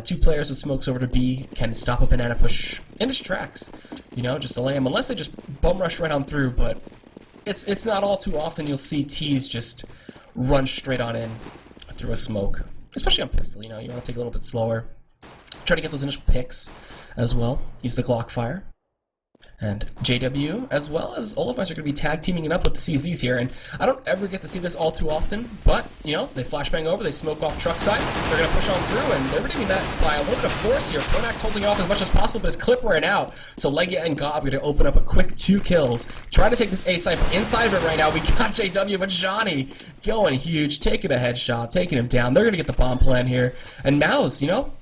Two players with smokes over to B can stop a banana push in his tracks. You know, just delay him, unless they just bum rush right on through, but it's not all too often you'll see T's just run straight on in through a smoke. Especially on pistol, you know, you want to take a little bit slower. Try to get those initial picks as well. Use the Glock fire. And JW, as well as Olaf Meister, are going to be tag teaming it up with the CZs here. And I don't ever get to see this all too often, but, you know, they flashbang over, they smoke off truck side, they're going to push on through, and they're redeeming that by a little bit of force here. Pronax holding off as much as possible, but his clip ran out. So Legia and Gob are going to open up a quick 2 kills. Try to take this A site, but inside of it right now, we got JW, but Johnny going huge, taking a headshot, taking him down. They're going to get the bomb plan here. And Mouz, you know,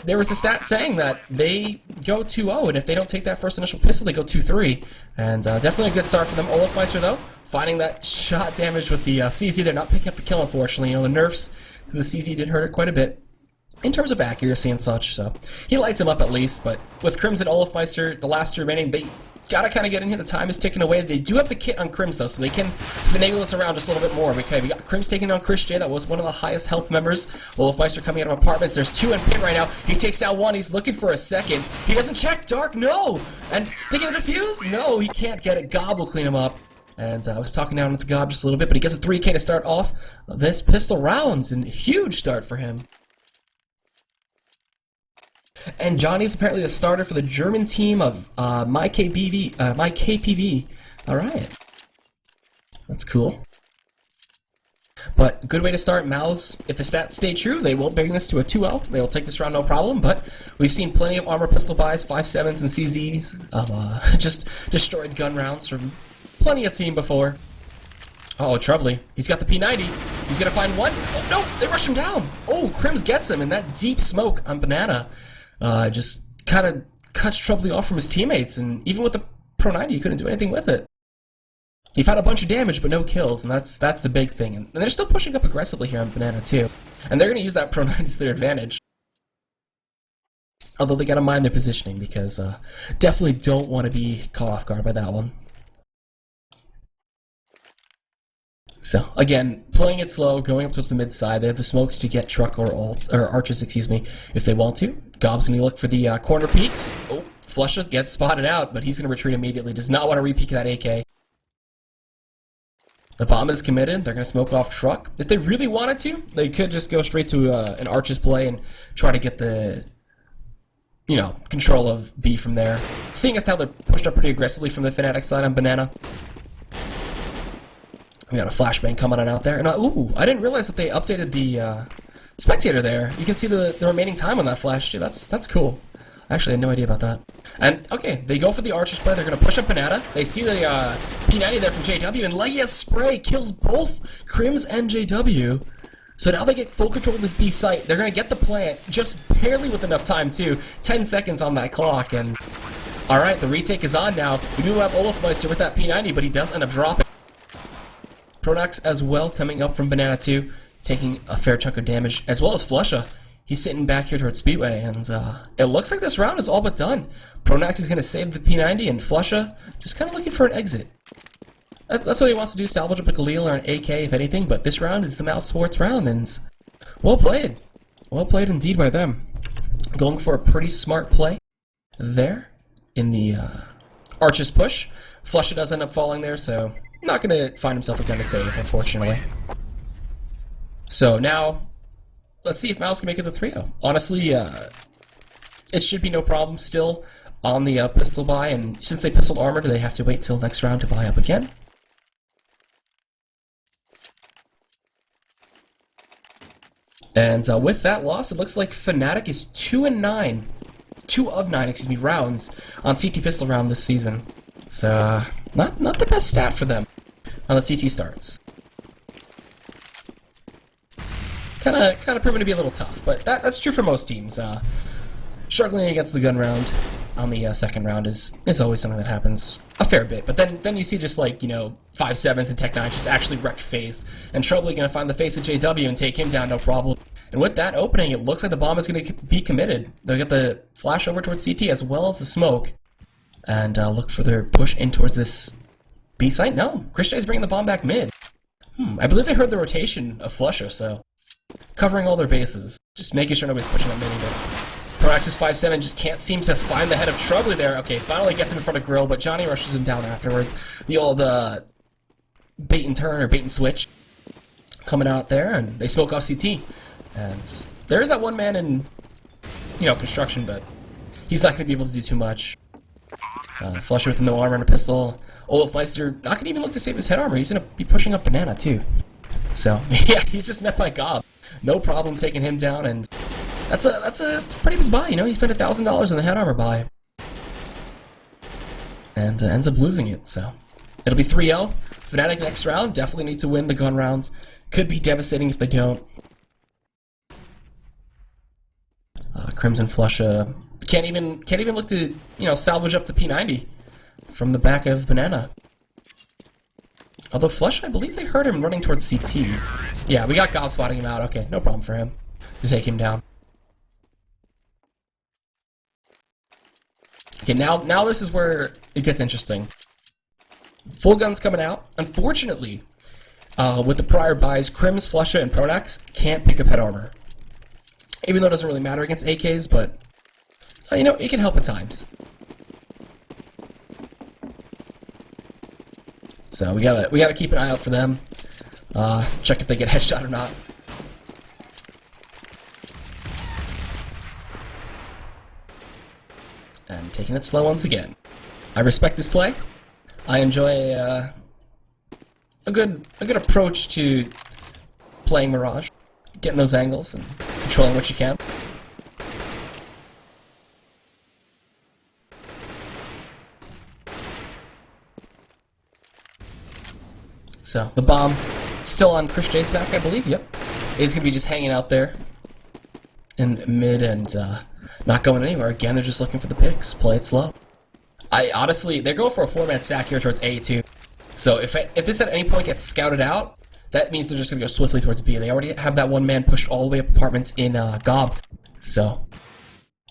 there was the stat saying that they go 2-0, and if they don't take that first initial pistol, they go 2-3. And definitely a good start for them. Olaf Meister, though, finding that shot damage with the CZ. They're not picking up the kill, unfortunately. You know, the nerfs to the CZ did hurt it quite a bit in terms of accuracy and such, so he lights him up at least. But with Crims and Olaf Meister, the last 2 remaining, they gotta kind of get in here. The time is ticking away. They do have the kit on Crims, though, so they can finagle this around just a little bit more. Okay, we got Crims taking on Chris J. That was one of the highest health members. Olaf Meister coming out of apartments. There's 2 in pit right now. He takes down 1. He's looking for a second. He doesn't check. Dark, no! And sticking a defuse? No, he can't get it. Gob will clean him up. And I was talking down into Gob just a little bit, but he gets a 3K to start off this pistol rounds, and huge start for him. And Johnny's apparently the starter for the German team of MyKPV. Alright. That's cool. But good way to start. Mouz, if the stats stay true, they will bring this to a 2-0. They'll take this round no problem, but we've seen plenty of armor pistol buys, 5.7s and CZs, of just destroyed gun rounds from plenty of team before. Oh, Troubly. He's got the P90. He's gonna find one. Oh, no! They rushed him down! Oh, Crims gets him in that deep smoke on Banana. Just kind of cuts Troubly off from his teammates, and even with the Pro 90, he couldn't do anything with it. He found a bunch of damage, but no kills, and that's the big thing. And they're still pushing up aggressively here on Banana, too. And they're going to use that Pro 90 to their advantage. Although they got to mind their positioning, because definitely don't want to be caught off guard by that one. So, again, playing it slow, going up towards the mid side. They have the smokes to get truck or archers, excuse me, if they want to. Gob's going to look for the corner peeks. Oh, Flusha gets spotted out, but he's going to retreat immediately. Does not want to re-peek that AK. The bomb is committed. They're going to smoke off truck. If they really wanted to, they could just go straight to an archer's play and try to get the, you know, control of B from there. Seeing as how they're pushed up pretty aggressively from the Fnatic side on Banana. We got a flashbang coming on out there. And ooh, I didn't realize that they updated the spectator there. You can see the remaining time on that flash too. That's cool. I actually had no idea about that. And okay, they go for the archer's play. They're gonna push up Banana. They see the P90 there from JW, and Legia's spray kills both Crims and JW. So now they get full control of this B site. They're gonna get the plant just barely with enough time too. 10 seconds on that clock, and alright, the retake is on now. We do have Olaf Meister with that P90, but he does end up dropping. Pronax as well coming up from Banana 2, taking a fair chunk of damage, as well as Flusha. He's sitting back here towards Speedway, and it looks like this round is all but done. Pronax is going to save the P90, and Flusha just kind of looking for an exit. That's what he wants to do, salvage up a Galil or an AK, if anything, but this round is the Mousesports round, and well played. Well played indeed by them. Going for a pretty smart play there in the Archer's push. Flusha does end up falling there, so not going to find himself a gun to save, unfortunately. So now, let's see if Mouz can make it to 3-0. Honestly, it should be no problem still on the pistol buy, and since they pistol armored, they have to wait till next round to buy up again. And with that loss, it looks like Fnatic is 2 of 9, excuse me, rounds on CT pistol round this season. So not the best stat for them on the CT starts. Kind of proven to be a little tough, but that's true for most teams. Struggling against the gun round on the second round is always something that happens a fair bit. But then you see just like, you know, 5.7s and Tech 9 just actually wreck FaZe, and Troubly gonna find the face of JW and take him down no problem. And with that opening, it looks like the bomb is gonna be committed. They'll get the flash over towards CT as well as the smoke, and look for their push in towards this B site. No, Chris J is bringing the bomb back mid. I believe they heard the rotation of Flusha, so covering all their bases. Just making sure nobody's pushing that mini, but Pronaxis 5-7 just can't seem to find the head of trouble there. Okay, finally gets him in front of Grill, but Johnny rushes him down afterwards. The old bait and turn or bait and switch coming out there, and they smoke off CT. And there is that one man in, construction, but he's not going to be able to do too much. Flusher with no armor and a pistol. Olofmeister not going to even look to save his head armor. He's going to be pushing up Banana, too. So, yeah, he's just met by Gob. No problem taking him down, and that's a pretty big buy, He spent $1,000 on the head armor buy. And ends up losing it, so. It'll be 3-0. Fnatic next round. Definitely need to win the gun round. Could be devastating if they don't. Crimson Flush can't even look to salvage up the P90 from the back of Banana. Although Flush, I believe they heard him running towards CT. Yeah, we got Gob spotting him out. Okay, no problem for him to take him down. Okay, now this is where it gets interesting. Full guns coming out. Unfortunately, with the prior buys, Crims, Flusha, and Pronax can't pick up head armor. Even though it doesn't really matter against AKs, but, it can help at times. So we gotta keep an eye out for them. Check if they get headshot or not. And taking it slow once again. I respect this play. I enjoy a good approach to playing Mirage, getting those angles and controlling what you can. So the bomb still on Chris J's back, I believe. Yep, he's gonna be just hanging out there in mid and not going anywhere. Again, they're just looking for the picks. Play it slow. Honestly, they're going for a 4-man stack here towards A too. So if this at any point gets scouted out, that means they're just going to go swiftly towards B. They already have that one man pushed all the way up apartments in Gob. So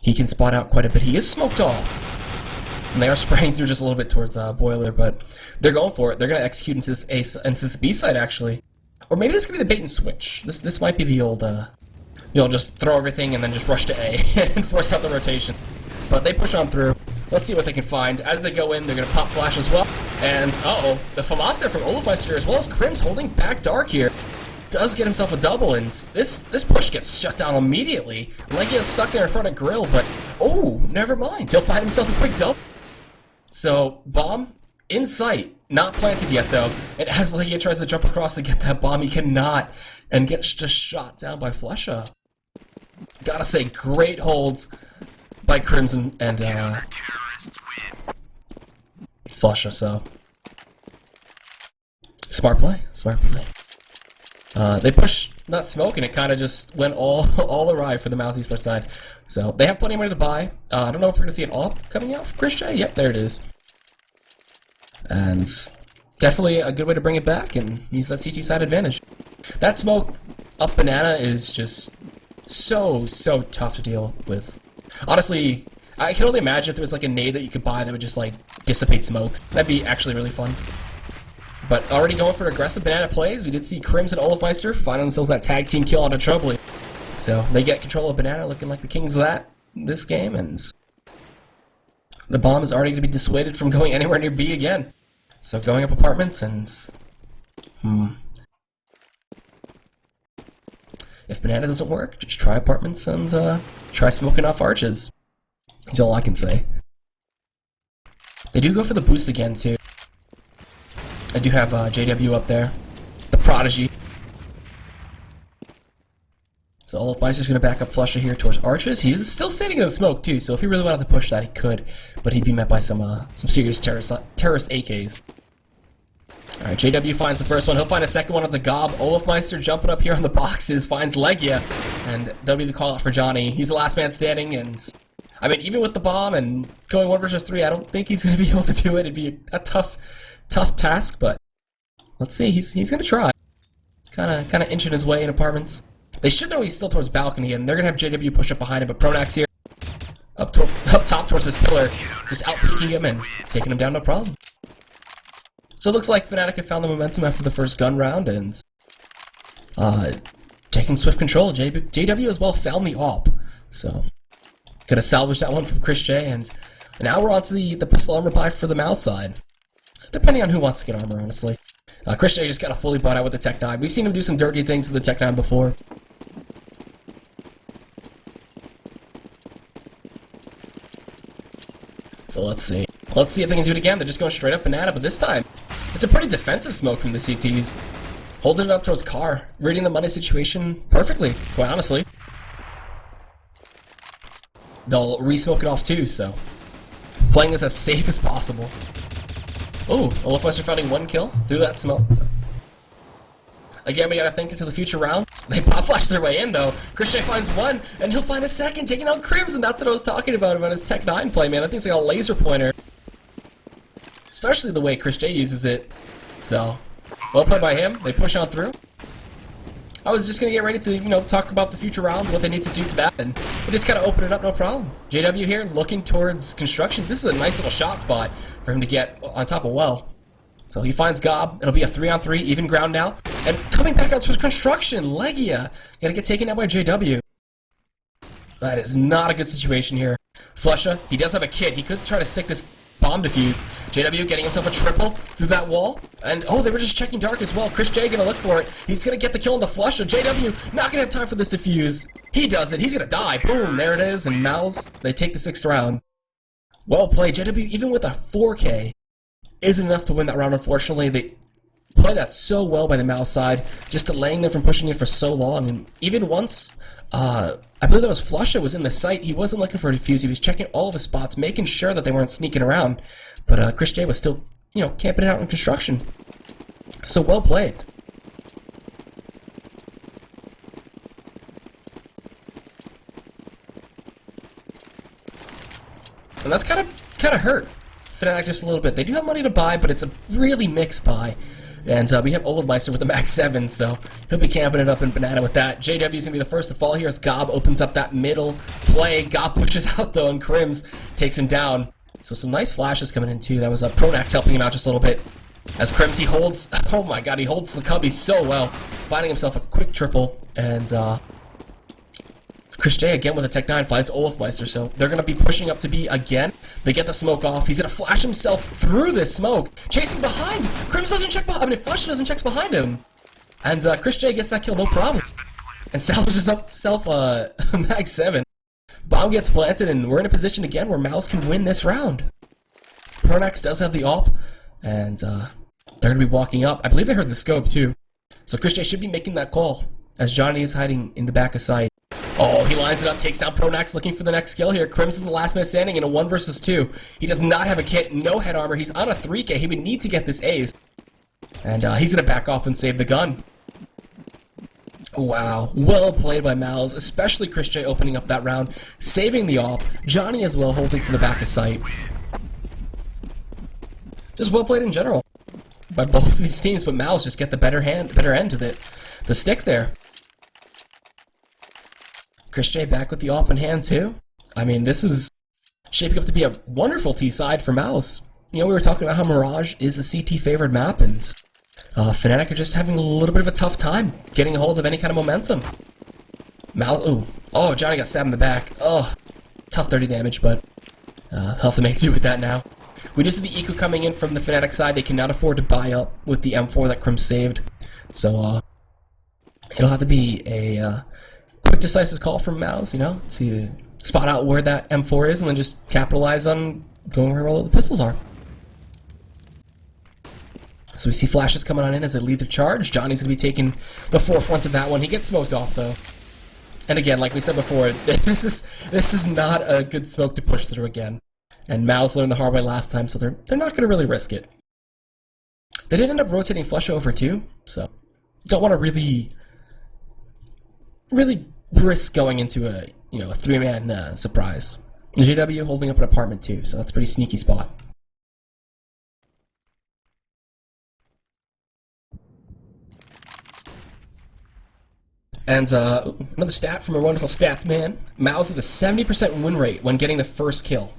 he can spot out quite a bit. He is smoked off. And they are spraying through just a little bit towards Boiler, but they're going for it. They're going to execute into this B side, actually. Or maybe this could be the bait and switch. This might be the old, just throw everything and then just rush to A and force out the rotation. But they push on through. Let's see what they can find. As they go in, they're going to pop flash as well. And, uh-oh, the FAMAS there from Olofmeister, as well as Crims holding back Dark here. Does get himself a double, and this push gets shut down immediately. Legia is stuck there in front of Grill, but, oh, never mind. He'll find himself a quick double. So, bomb in sight. Not planted yet, though. And as Legia tries to jump across to get that bomb, he cannot, and gets just shot down by Flusha. Gotta say, great holds by Crimson and Flusha, so smart play. They push not smoke, and it kind of just went all awry for the Mousesports side. So they have plenty of money to buy. I don't know if we're gonna see an AWP coming out from Chris J. Yep, there it is. And definitely a good way to bring it back and use that CT side advantage. That smoke up Banana is just so tough to deal with. Honestly, I can only imagine if there was like a nade that you could buy that would just like dissipate smokes. That'd be actually really fun. But already going for aggressive Banana plays. We did see Crims and Olofmeister find themselves that tag team kill on a Troubly. So they get control of Banana, looking like the kings of that this game, and the bomb is already going to be dissuaded from going anywhere near B again. So going up apartments and if Banana doesn't work, just try apartments and try smoking off arches. That's all I can say. They do go for the boost again, too. I do have JW up there. The Prodigy. So Olofmeister's going to back up Flusha here towards arches. He's still standing in the smoke, too, so if he really wanted to push that, he could. But he'd be met by some serious terrorist AKs. Alright, JW finds the first one. He'll find a second one onto Gob. Olofmeister jumping up here on the boxes, finds Legia, and that'll be the call out for Johnny. He's the last man standing, and I mean, even with the bomb and going 1 versus 3, I don't think he's going to be able to do it. It'd be a tough task, but let's see. He's going to try. Kind of inching his way in apartments. They should know he's still towards balcony, and they're going to have JW push up behind him, but Pronax here, up top towards this pillar, just out-peeking him and taking him down, no problem. So it looks like Fnatic have found the momentum after the first gun round, and taking swift control. JW as well found the AWP, so gonna salvage that one from Chris J, and now we're on to the pistol armor buy for the Mouz side. Depending on who wants to get armor, honestly. Chris J just got a fully bought out with the Tech 9. We've seen him do some dirty things with the Tech 9 before. So let's see. Let's see if they can do it again. They're just going straight up banana, but this time, it's a pretty defensive smoke from the CTs. Holding it up towards Car, reading the money situation perfectly, quite honestly. They'll re-smoke it off too, so playing this as safe as possible. Oh, Olafwester finding one kill through that smoke. Again, we gotta think into the future rounds. They pop flash their way in though. Chris J finds one, and he'll find a second, taking out Crimson. That's what I was talking about his Tech 9 play, man. I think it's like a laser pointer. Especially the way Chris J uses it. So, well played by him. They push on through. I was just gonna get ready to, talk about the future rounds, what they need to do for that, and we just kind of open it up, no problem. JW here looking towards construction. This is a nice little shot spot for him to get on top of well. So he finds Gob. It'll be a 3-on-3, even ground now. And coming back out towards construction, Legia. Gonna get taken out by JW. That is not a good situation here. Flusha, he does have a kit. He could try to stick this bomb defuse. JW getting himself a triple through that wall. And, oh, they were just checking dark as well. Chris J gonna look for it. He's gonna get the kill on the Flusha. JW not gonna have time for this defuse. He does it. He's gonna die. Boom, there it is. And Mouz, they take the 6th round. Well played. JW, even with a 4K, isn't enough to win that round, unfortunately. They play that so well by the Mouz side, just delaying them from pushing in for so long. And even once, I believe that was Flusha was in the site, he wasn't looking for a defuse. He was checking all of the spots, making sure that they weren't sneaking around. But Chris J was still, camping it out in construction. So well played. And that's kind of hurt Fnatic just a little bit. They do have money to buy, but it's a really mixed buy. And we have Olafmeister with the Max 7, so he'll be camping it up in banana with that. JW's going to be the first to fall here as Gob opens up that middle play. Gob pushes out, though, and Crims takes him down. So some nice flashes coming in, too. That was Pronax helping him out just a little bit. As Crims, he holds... Oh, my God, he holds the Cubby so well. Finding himself a quick triple. And Chris J, again with a Tech 9, finds Olafmeister, so they're going to be pushing up to B again. They get the smoke off. He's going to flash himself through this smoke. Chasing behind. Crims doesn't check behind. Flusha doesn't check behind him. And Chris J gets that kill, no problem. And salvages himself a Mag 7. Bomb gets planted, and we're in a position again where Mouz can win this round. Pronax does have the AWP, and they're going to be walking up. I believe they heard the scope, too. So Chris J should be making that call, as Johnny is hiding in the back of sight. Oh, he lines it up, takes down Pronax, looking for the next kill here. Crims is the last man standing in a 1 versus 2. He does not have a kit, no head armor. He's on a 3K. He would need to get this ace. And he's going to back off and save the gun. Wow, well played by Mouz, especially Chris J opening up that round, saving the AWP. Johnny as well holding from the back of sight. Just well played in general by both of these teams, but Mouz just get the better end of the stick there. Chris J back with the AWP in hand too. I mean, this is shaping up to be a wonderful T side for Mouz. We were talking about how Mirage is a CT favored map, and Fnatic are just having a little bit of a tough time getting a hold of any kind of momentum. Mouz, oh, Johnny got stabbed in the back. Oh, tough 30 damage, but he'll have to make do with that now. We do see the eco coming in from the Fnatic side. They cannot afford to buy up with the M4 that Crim saved. So, it'll have to be a quick, decisive call from Mouz, to spot out where that M4 is and then just capitalize on going where all the pistols are. So we see flashes coming on in as they lead the charge. Johnny's going to be taking the forefront of that one. He gets smoked off, though. And again, like we said before, this is not a good smoke to push through again. And Mouz learned the hard way last time, so they're not going to really risk it. They did end up rotating Flush over, too, so don't want to really risk going into a 3-man surprise. JW holding up an apartment, too, so that's a pretty sneaky spot. And another stat from our wonderful stats man. Mouz have a 70% win rate when getting the first kill.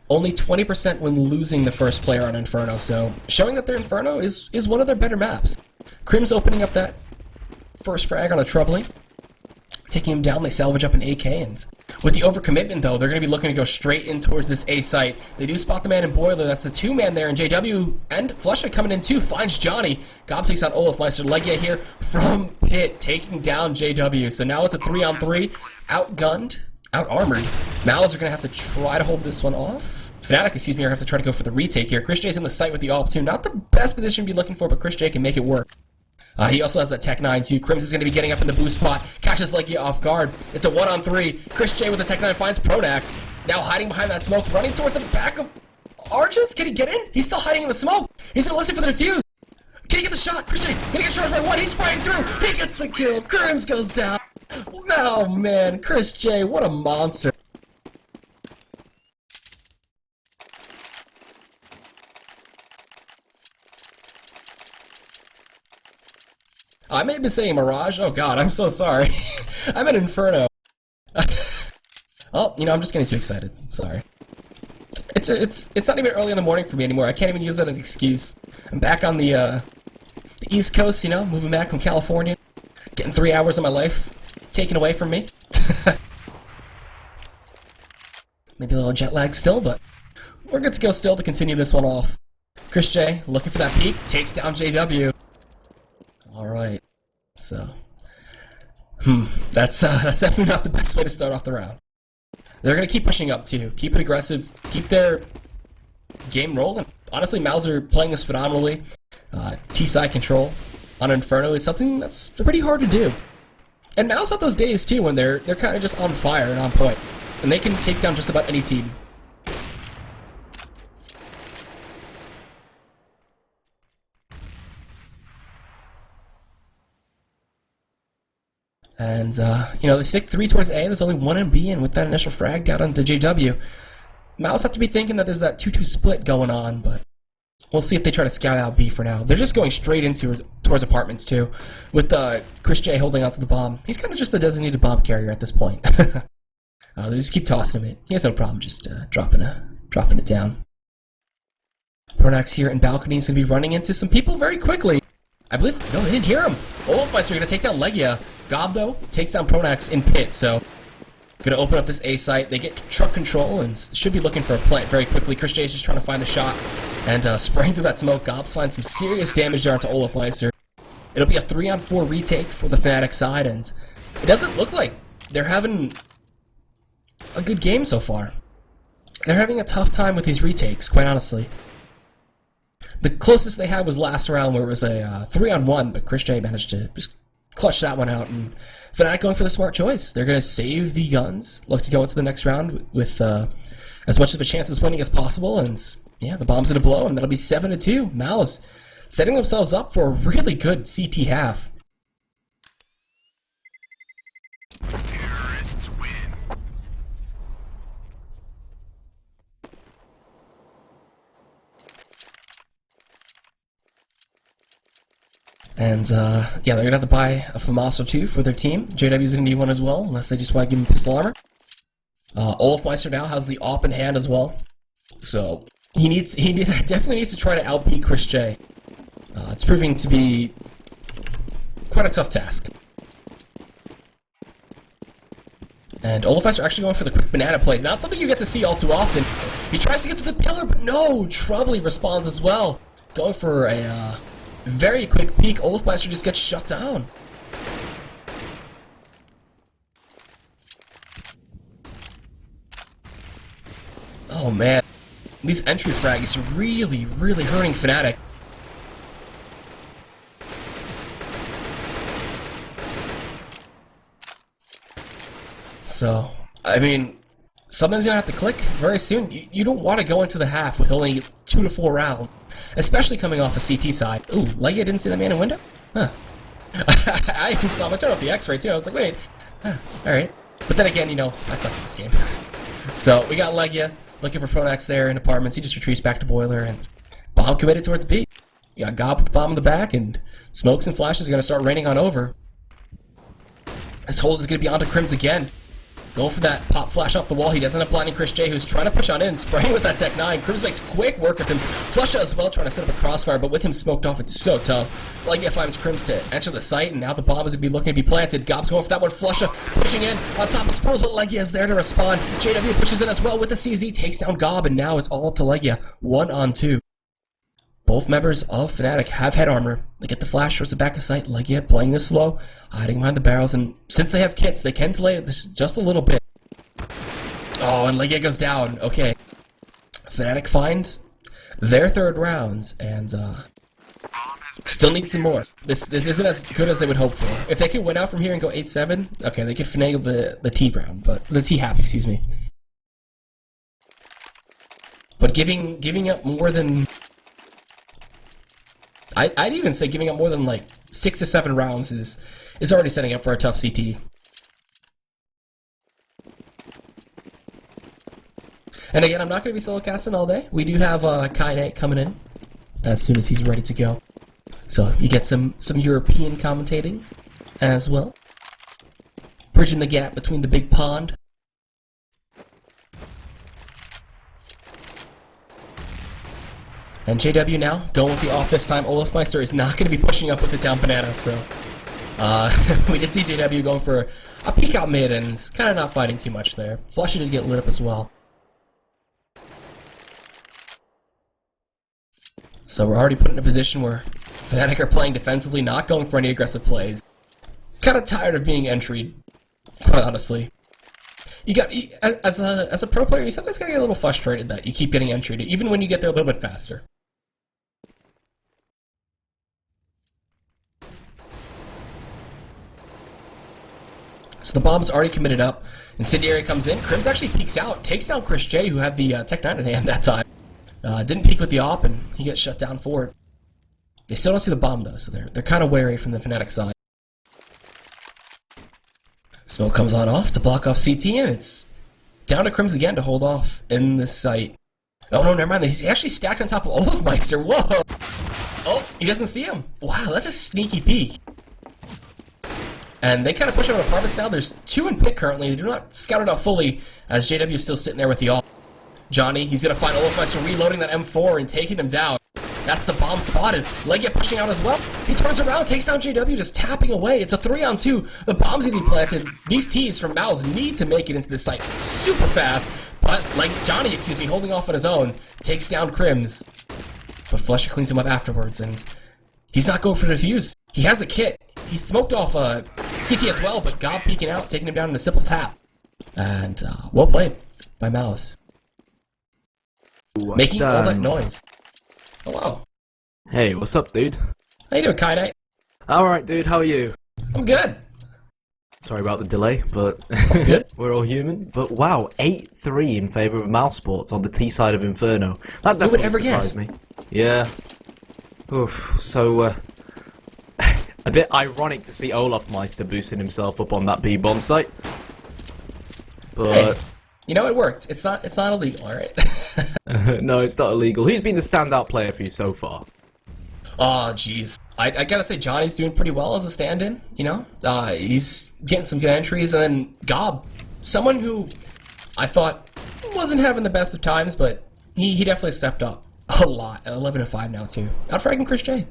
Only 20% when losing the first player on Inferno, so showing that their Inferno is one of their better maps. Crim's opening up that first frag on a Troubling. Taking him down, they salvage up an AK, and with the overcommitment, though, they're going to be looking to go straight in towards this A site. They do spot the man in Boiler. That's the two-man there, and JW and Flusha coming in too. Finds Johnny. Gob takes out Olafmeister. Legia here from Pit, taking down JW. So now it's a 3-on-3. Outgunned, out-armored. Mouz are going to have to try to hold this one off. Fnatic, excuse me, are going to have to try to go for the retake here. Chris J's in the site with the AWP too. Not the best position to be looking for, but Chris J can make it work. He also has that Tech 9 too. Crimson's going to be getting up in the boost spot. Catches Legia off guard. It's a 1-on-3. Chris J with the Tech 9 finds Pronac. Now hiding behind that smoke, running towards the back of Arches. Can he get in? He's still hiding in the smoke. He's going to listen for the defuse. Can he get the shot? Chris J going to get charged by one. He's spraying through. He gets the kill. Crims goes down. Oh man, Chris J, what a monster. I may have been saying Mirage. Oh god, I'm so sorry. I'm an Inferno. Oh, you know, I'm just getting too excited. Sorry. It's not even early in the morning for me anymore. I can't even use that as an excuse. I'm back on the East Coast, you know, moving back from California. Getting 3 hours of my life taken away from me. Maybe a little jet lag still, but we're good to go still to continue this one off. Chris J, looking for that peak, takes down JW. Alright, so, that's definitely not the best way to start off the round. They're going to keep pushing up too, keep it aggressive, keep their game rolling. Honestly, Mouz are playing this phenomenally. T-side control on Inferno is something that's pretty hard to do. And Mouz have those days too when they're kind of just on fire and on point. And they can take down just about any team. And, you know, they stick 3 towards A, there's only 1 in B, and with that initial frag down onto JW, Mouz have to be thinking that there's that 2-2 split going on, but we'll see if they try to scout out B for now. They're just going straight into towards apartments, too, with Chris J holding onto the bomb. He's kind of just a designated bomb carrier at this point. They just keep tossing him it. He has no problem just dropping it down. Pronax here in balcony is going to be running into some people very quickly. I believe, no, they didn't hear him. Olafmeister going to take down Legia. Gob, though, takes down Pronax in pit, so going to open up this A site. They get truck control and should be looking for a plant very quickly. Chris J is just trying to find the shot and spraying through that smoke. Gobs finds some serious damage there onto Olafmeister. It'll be a 3-on-4 retake for the Fnatic side, and it doesn't look like they're having a good game so far. They're having a tough time with these retakes, quite honestly. The closest they had was last round where it was a 3-on-1, but Chris J managed to just clutch that one out, and Fnatic going for the smart choice. They're going to save the guns, look to go into the next round with as much of a chance of winning as possible, and yeah, the bomb's going to blow, and that'll be 7-2. Mouz setting themselves up for a really good CT half. Terrorists win. And, yeah, they're going to have to buy a FAMAS or 2 for their team. JW's going to need one as well, unless they just want to give him pistol armor. Olafmeister now has the AWP in hand as well. So, he definitely needs to try to outbeat Chris J. It's proving to be quite a tough task. And Olafmeister actually going for the quick banana plays. Not something you get to see all too often. He tries to get to the pillar, but no! Troubly responds as well. Going for a, very quick peek. Olafmeister just gets shut down. Oh man, these entry frags are really hurting Fnatic. So, I mean, something's gonna have to click very soon. You don't want to go into the half with only 2 to 4 rounds. Especially coming off the CT side. Ooh, Legia didn't see that man in window? Huh. I even saw him. I turned off the X-ray too. I was like, wait. Huh. Alright. But then again, you know, I suck at this game. So, we got Legia looking for Pronax there in apartments. He just retreats back to Boiler and bomb committed towards B. You got Gob with the bomb in the back, and smokes and flashes are going to start raining on over. This hold is going to be onto Crims again. Going for that pop flash off the wall. He doesn't have blinding Chris J, who's trying to push on in, spraying with that Tech 9. Crims makes quick work of him. Flusha as well, trying to set up a crossfire, but with him smoked off, it's so tough. Legia finds Crims to enter the site, and now the bomb is going to be looking to be planted. Gob's going for that one. Flusha pushing in on top of Spurs, but Legia is there to respond. JW pushes in as well with the CZ, takes down Gob, and now it's all up to Legia. 1-on-2. Both members of Fnatic have head armor. They get the flash towards the back of sight. Legia playing this slow, hiding behind the barrels, and since they have kits, they can delay this just a little bit. Oh, and Legia goes down. Okay. Fnatic finds their third round, and still need some more. This isn't as good as they would hope for. If they could win out from here and go 8-7, okay, they could finagle the T round, but the T half, excuse me. But giving up more than, I'd even say giving up more than like 6 to 7 rounds is already setting up for a tough CT. And again, I'm not going to be solo casting all day. We do have Kai coming in as soon as he's ready to go. So you get some European commentating as well. Bridging the gap between the big pond. And JW now, going with the off this time. Olafmeister is not going to be pushing up with the down banana, so we did see JW going for a peek out mid and kind of not fighting too much there. Flusha did get lit up as well. So we're already put in a position where Fnatic are playing defensively, not going for any aggressive plays. Kind of tired of being entryed, quite honestly. You got, as a pro player, you sometimes gotta get a little frustrated that you keep getting entryed, even when you get there a little bit faster. So the bomb's already committed up. Incendiary comes in. Crims actually peeks out, takes down Chris J, who had the Tech 9 in hand that time. Didn't peek with the op, and he gets shut down for it. They still don't see the bomb, though, so they're kind of wary from the Fnatic side. Smoke comes on off to block off CT, and it's down to Crims again to hold off in this site. Oh, no, never mind. He's actually stacked on top of Olafmeister. Whoa! Oh, he doesn't see him. Wow, that's a sneaky peek. And they kind of push out apartments now. There's 2 in pit currently. They do not scout it out fully, as JW is still sitting there with the ult. Johnny, he's going to find Olafmeister reloading that M4 and taking him down. That's the bomb spotted. Legia pushing out as well. He turns around, takes down JW, just tapping away. It's a 3-on-2. The bomb's going to be planted. These Ts from Mouz need to make it into this site super fast. But, like, Johnny, excuse me, holding off on his own, takes down Crims. But Flusha cleans him up afterwards, and he's not going for the defuse. He has a kit. He smoked off CT as well, but Gob peeking out, taking him down in a simple tap. And, well played by Mouz. Making all that noise. Hello. Hey, what's up, dude? How you doing, Kai Knight? Alright, dude, how are you? I'm good. Sorry about the delay, but It's all good. we're all human. But wow, 8-3 in favour of Mousesports on the T side of Inferno. That definitely surprised me. Yeah. Oof. So, a bit ironic to see Olafmeister boosting himself up on that B-bomb site. But... Hey, you know, it worked. It's not illegal, alright? No, it's not illegal. Who's been the standout player for you so far? Oh, jeez. I gotta say, Johnny's doing pretty well as a stand-in, you know? He's getting some good entries, and then Gob, someone who I thought wasn't having the best of times, but he definitely stepped up a lot. At 11-5 now, too. Out-fragging Chris J.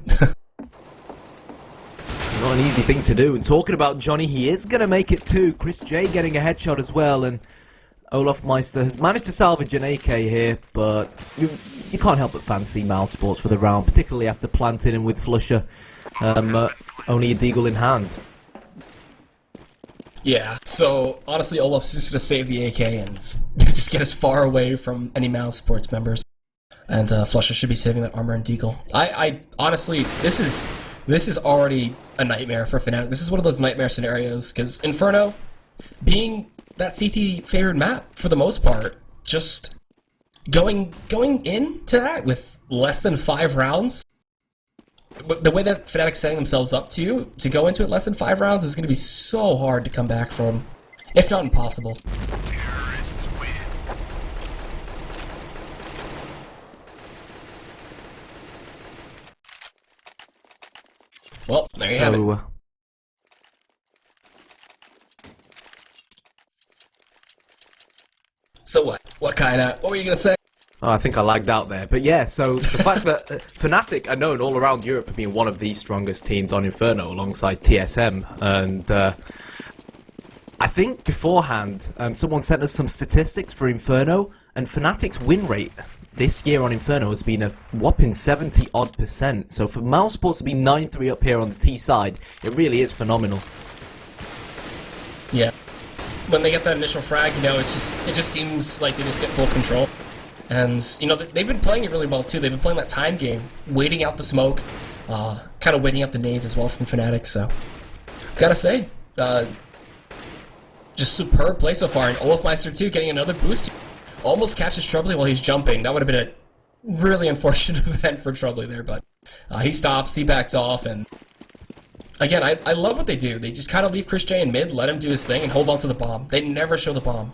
Not an easy thing to do. And talking about Johnny, he is going to make it too. Chris J getting a headshot as well, and Olafmeister has managed to salvage an AK here, but you can't help but fancy Mousesports for the round, particularly after planting him with Flusha. Only a deagle in hand. Yeah, so honestly, Olaf's just gonna save the AK and just get as far away from any Mousesports members. And Flusha should be saving that armor and deagle. I honestly, this is already a nightmare for Fnatic. This is one of those nightmare scenarios, because Inferno, being that CT favored map for the most part, just going into that with less than 5 rounds, the way that Fnatic's setting themselves up to go into it less than 5 rounds is going to be so hard to come back from, if not impossible. Terrorists win. Well, there you have it. So what? What were you gonna say? Oh, I think I lagged out there. But yeah, so the fact that Fnatic are known all around Europe for being one of the strongest teams on Inferno alongside TSM. And I think beforehand, someone sent us some statistics for Inferno, and Fnatic's win rate this year on Inferno has been a whopping 70-odd%. So for Mousesports to be 9-3 up here on the T side, it really is phenomenal. Yeah. When they get that initial frag, you know, it just seems like they just get full control. And, you know, they've been playing it really well, too. They've been playing that time game, waiting out the smoke, kind of waiting out the nades as well from Fnatic, so... Gotta say, just superb play so far, and Olafmeister, too, getting another boost. Almost catches Troubley while he's jumping. That would have been a really unfortunate event for Troubley there, but he stops, he backs off, and... Again, I love what they do. They just kind of leave Chris J in mid, let him do his thing, and hold on to the bomb. They never show the bomb.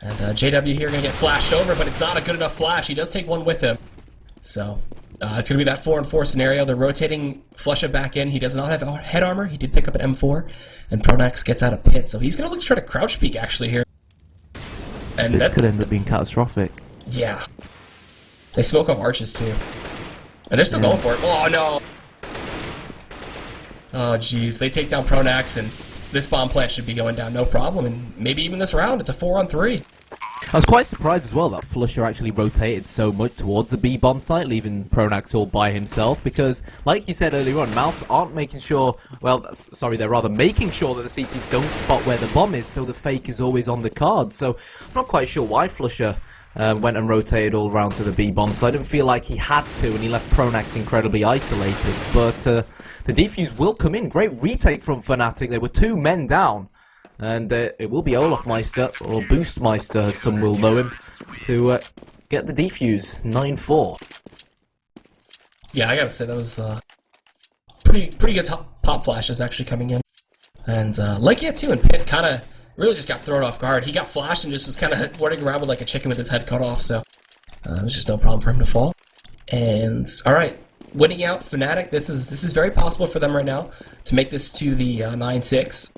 And JW here going to get flashed over, but it's not a good enough flash. He does take one with him. So, it's going to be that 4-on-4 scenario. They're rotating Flusha back in. He does not have head armor. He did pick up an M4. And Pronax gets out of pit. So he's going to look to try to crouch peek, actually, here. And this could end up being catastrophic. Yeah. They smoke off arches, too. And they're still going for it. Oh, no. Oh, jeez. They take down Pronax, and this bomb plant should be going down no problem, and maybe even this round, it's a 4-on-3. I was quite surprised as well that Flusher actually rotated so much towards the B bomb site, leaving Pronax all by himself, because, like you said earlier on, Mouse aren't making sure, well, sorry, they're rather making sure that the CTs don't spot where the bomb is, so the fake is always on the card. So, I'm not quite sure why Flusher went and rotated all around to the B bomb, so I didn't feel like he had to, and he left Pronax incredibly isolated. But the defuse will come in. Great retake from Fnatic. There were 2 men down, and it will be Olafmeister, or Boostmeister as some will know him, to get the defuse. 9-4. Yeah, I gotta say, that was pretty good pop flashes actually coming in. And Lekia too, and Pit kind of really just got thrown off guard. He got flashed and just was kind of running around with like a chicken with his head cut off, so it was just no problem for him to fall. And alright, winning out Fnatic, this is very possible for them right now to make this to the 9-6.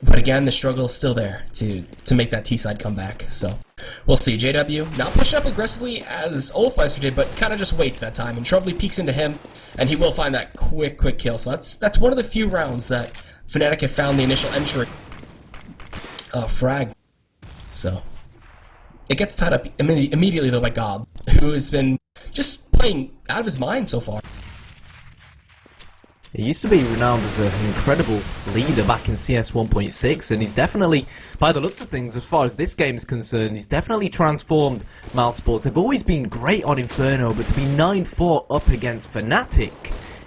But again, the struggle is still there to make that T-side come back, so we'll see. JW not pushing up aggressively as Olafmeister did, but kind of just waits that time, and Troubley peeks into him, and he will find that quick kill. So that's one of the few rounds that Fnatic have found the initial entry frag. So it gets tied up immediately though by Gob, who has been just playing out of his mind so far. He used to be renowned as an incredible leader back in CS 1.6, and he's definitely, by the looks of things, as far as this game is concerned, he's definitely transformed Mousesports. They've always been great on Inferno, but to be 9-4 up against Fnatic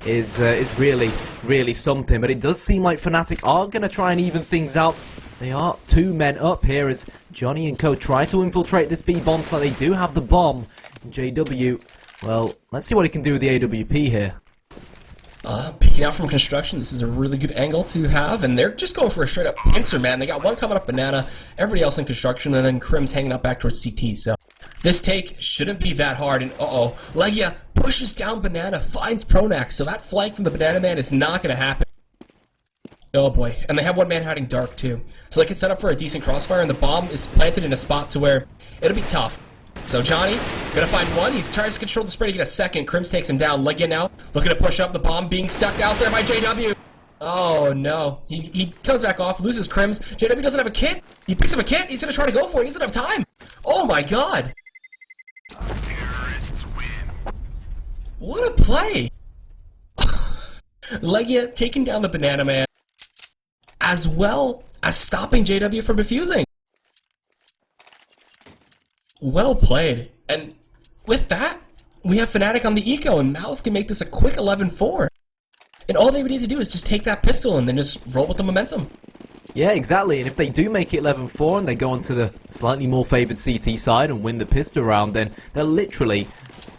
is really something. But it does seem like Fnatic are going to try and even things out. They are 2 men up here as Johnny and co try to infiltrate this B bomb site. They do have the bomb. JW, well, let's see what he can do with the AWP here. Peeking out from construction, this is a really good angle to have, and they're just going for a straight-up pincer, man. They got one coming up banana, everybody else in construction, and then Crim's hanging up back towards CT, so this take shouldn't be that hard, and Legia pushes down banana, finds Pronax, so that flank from the banana man is not going to happen. Oh boy, and they have one man hiding dark, too. So they can set up for a decent crossfire, and the bomb is planted in a spot to where it'll be tough. So Johnny, gonna find one. He tries to control the spray to get a second. Crims takes him down. Legia now, looking to push up. The bomb being stuck out there by JW. Oh no. He comes back off, loses Crims. JW doesn't have a kit. He picks up a kit. He's gonna try to go for it. He doesn't have time. Oh my god. Terrorists win. What a play. Legia taking down the banana man, as well as stopping JW from defusing. Well played. And with that, we have Fnatic on the eco, and Mouz can make this a quick 11-4. And all they would need to do is just take that pistol and then just roll with the momentum. Yeah, exactly. And if they do make it 11-4 and they go onto the slightly more favoured CT side and win the pistol round, then they'll literally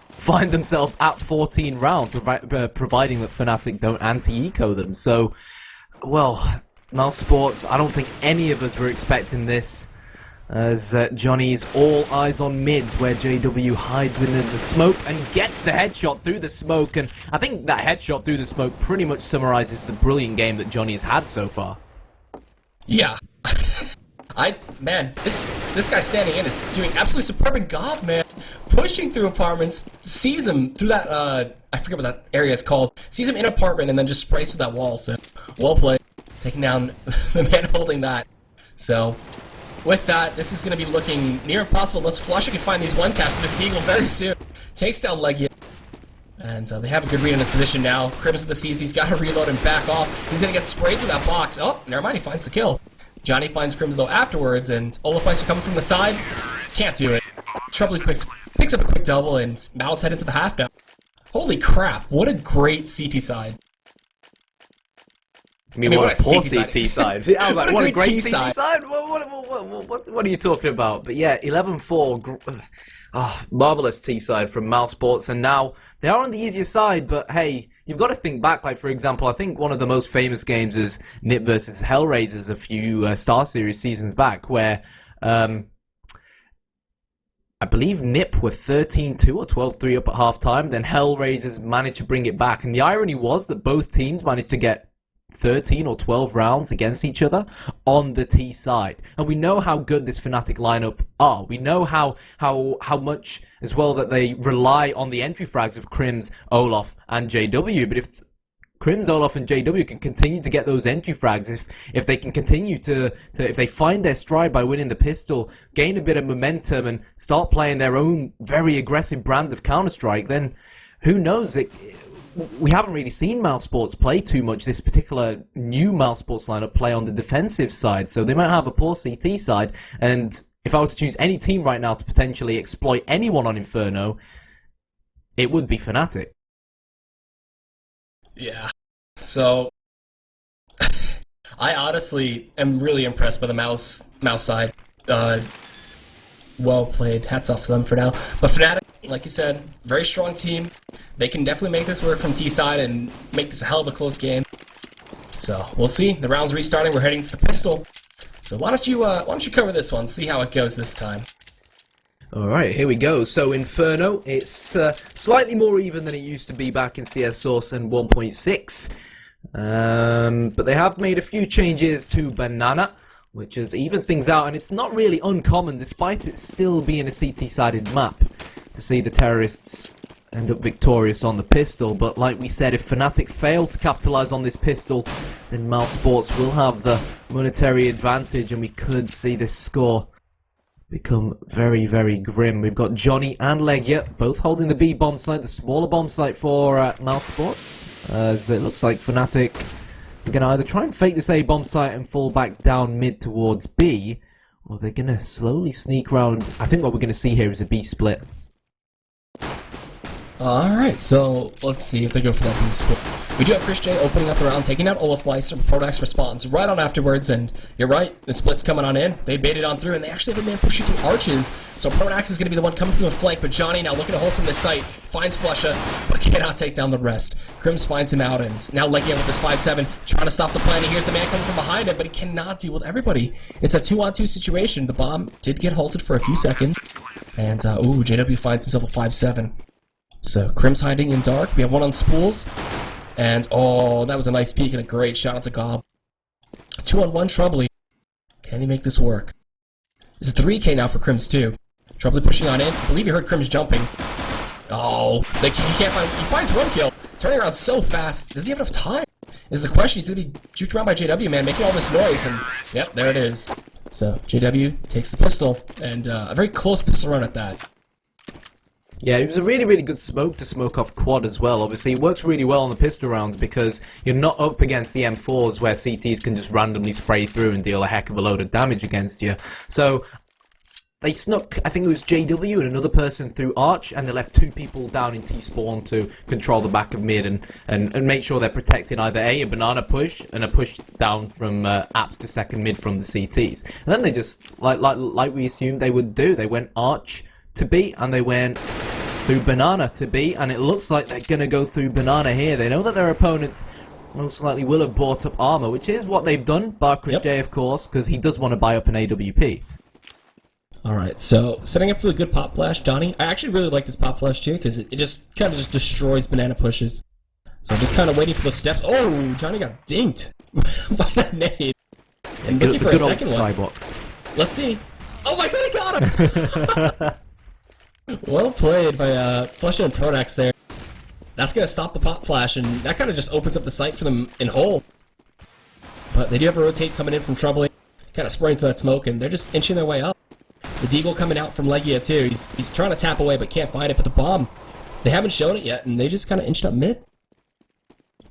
find themselves at 14 rounds, providing that Fnatic don't anti-eco them. So, well, Mousesports, I don't think any of us were expecting this, as Johnny's all eyes on mid, where JW hides within the smoke and gets the headshot through the smoke. And I think that headshot through the smoke pretty much summarizes the brilliant game that Johnny has had so far. Yeah. Man, this guy standing in is doing absolutely superb, and God, man, pushing through apartments, sees him through that, I forget what that area is called, sees him in an apartment and then just sprays through that wall, so, well played, taking down the man holding that. So, with that, this is going to be looking near impossible unless Flusha can find these one taps with this Deagle very soon. Takes down Legia. And they have a good read on his position now. Crims with the C's, he's got to reload and back off. He's going to get sprayed through that box. Oh, never mind, he finds the kill. Johnny finds Crims though afterwards, and Olafmeister coming from the side. Can't do it. Trouble picks up a quick double, and Mouz head into the half now. Holy crap, what a great CT side. I mean, what a poor CT CT side. I was like, what a great CT side. side. What are you talking about? But yeah, 11-4. Marvelous T side from Mousesports, and now they are on the easier side, but hey, you've got to think back, like for example, I think one of the most famous games is Nip versus Hellraisers a few Star Series seasons back, where I believe Nip were 13-2 or 12-3 up at halftime, then Hellraisers managed to bring it back, and the irony was that both teams managed to get 13 or 12 rounds against each other on the T side. And we know how good this Fnatic lineup are. We know how much as well that they rely on the entry frags of Crims, Olaf, and JW. But if Crims, Olaf, and JW can continue to get those entry frags, if they can continue to if they find their stride by winning the pistol, gain a bit of momentum, and start playing their own very aggressive brand of Counter-Strike, then who knows? We haven't really seen Mousesports play too much, this particular new Mousesports lineup play on the defensive side, so they might have a poor CT side, and if I were to choose any team right now to potentially exploit anyone on Inferno, it would be Fnatic. Yeah, so I honestly am really impressed by the Mouz side. Well played, hats off to them for now. But Fnatic, like you said, very strong team. They can definitely make this work from T side and make this a hell of a close game. So we'll see. The round's restarting. We're heading for the pistol. So why don't you cover this one? See how it goes this time. All right, here we go. So Inferno, it's slightly more even than it used to be back in CS Source and 1.6, but they have made a few changes to Banana, which has evened things out, and it's not really uncommon, despite it still being a CT-sided map, to see the terrorists end up victorious on the pistol. But like we said, if Fnatic fail to capitalize on this pistol, then Mousesports will have the monetary advantage, and we could see this score become very, very grim. We've got Johnny and Legia both holding the B bomb site, the smaller bomb site for Mousesports, as it looks like Fnatic are going to either try and fake this A bomb site and fall back down mid towards B, or they're going to slowly sneak around. I think what we're going to see here is a B split. Alright, so let's see if they go for that B split. We do have Chris J opening up the round, taking out Olafmeister, but Prodax responds right on afterwards, and you're right, the split's coming on in. They baited on through, and they actually have a man pushing through arches, so Prodax is going to be the one coming from the flank, but Johnny now looking to hold from the site, finds Flusha, but cannot take down the rest. Crims finds him out, and now Legia with this 5-7, trying to stop the plan. He hears the man coming from behind him, but he cannot deal with everybody. It's a 2-on-2 situation. The bomb did get halted for a few seconds, and JW finds himself a 5-7. So, Crims hiding in dark. We have one on spools. And, oh, that was a nice peek and a great shot onto Gob. 2-on-1 Troubley. Can he make this work? It's a 3K now for Crims, too. Troubley pushing on in. I believe you heard Crims jumping. Oh, he can't find... He finds one kill. Turning around so fast. Does he have enough time? Is the question. He's going to be juked around by JW, man, making all this noise. And, yep, there it is. So, JW takes the pistol. And a very close pistol run at that. Yeah, it was a really, really good smoke to smoke off quad as well. Obviously, it works really well on the pistol rounds because you're not up against the M4s where CTs can just randomly spray through and deal a heck of a load of damage against you. So, they snuck, I think it was JW and another person through Arch, and they left two people down in T-spawn to control the back of mid and make sure they're protecting either a banana push and a push down from apps to second mid from the CTs. And then they just, like we assumed they would do, they went Arch to B, and they went through Banana to B, and it looks like they're going to go through Banana here. They know that their opponents most likely will have bought up armor, which is what they've done, bar Chris J, of course, because he does want to buy up an AWP. Alright, so setting up for a good pop flash, Johnny. I actually really like this pop flash too, because it just kind of just destroys banana pushes. So just kind of waiting for those steps. Oh, Johnny got dinked by that nade. And looking for a second one. Skybox. Let's see. Oh my god, I got him! Well played by Flusha and Pronax there. That's going to stop the pop flash, and that kind of just opens up the site for them in whole. But they do have a rotate coming in from Troubling, kind of spraying through that smoke, and they're just inching their way up. The Deagle coming out from Legia too. He's trying to tap away, but can't find it. But the bomb, they haven't shown it yet, and they just kind of inched up mid.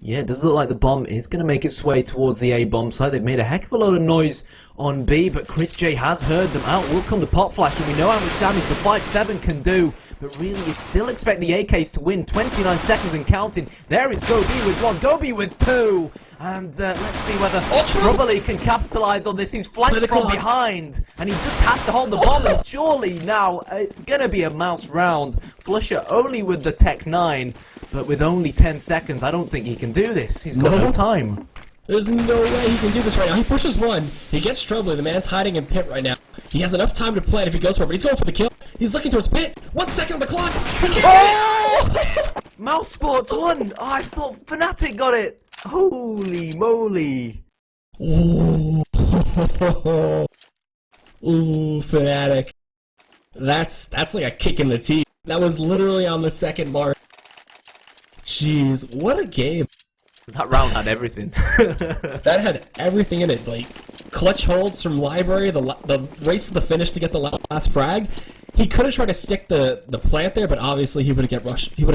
Yeah, it does look like the bomb is going to make its way towards the A bomb site. They've made a heck of a load of noise on B, but Chris J has heard them out. Will come the pop flash, and we know how much damage the 5-7 can do. But really, you still expect the AKs to win. 29 seconds and counting. There is Go B with 1, Go B with 2. And let's see whether Trouble can capitalize on this. He's flanked from behind, and he just has to hold the bomb. And surely now it's going to be a mouse round. Flusha only with the Tech 9, but with only 10 seconds, I don't think he can do this. He's got no time. There's no way he can do this right now. He pushes 1. He gets Troubler. The man's hiding in pit right now. He has enough time to plan if he goes for it, but he's going for the kill. He's looking towards pit. 1 second on the clock. Oh! Mousesports won. Oh, I thought Fnatic got it. Holy moly. Ooh. Ooh, Fnatic. That's like a kick in the teeth. That was literally on the second mark. Jeez, what a game. That round had everything. That had everything in it, like clutch holds from library, the race to the finish to get the last frag. He could have tried to stick the plant there, but obviously he would have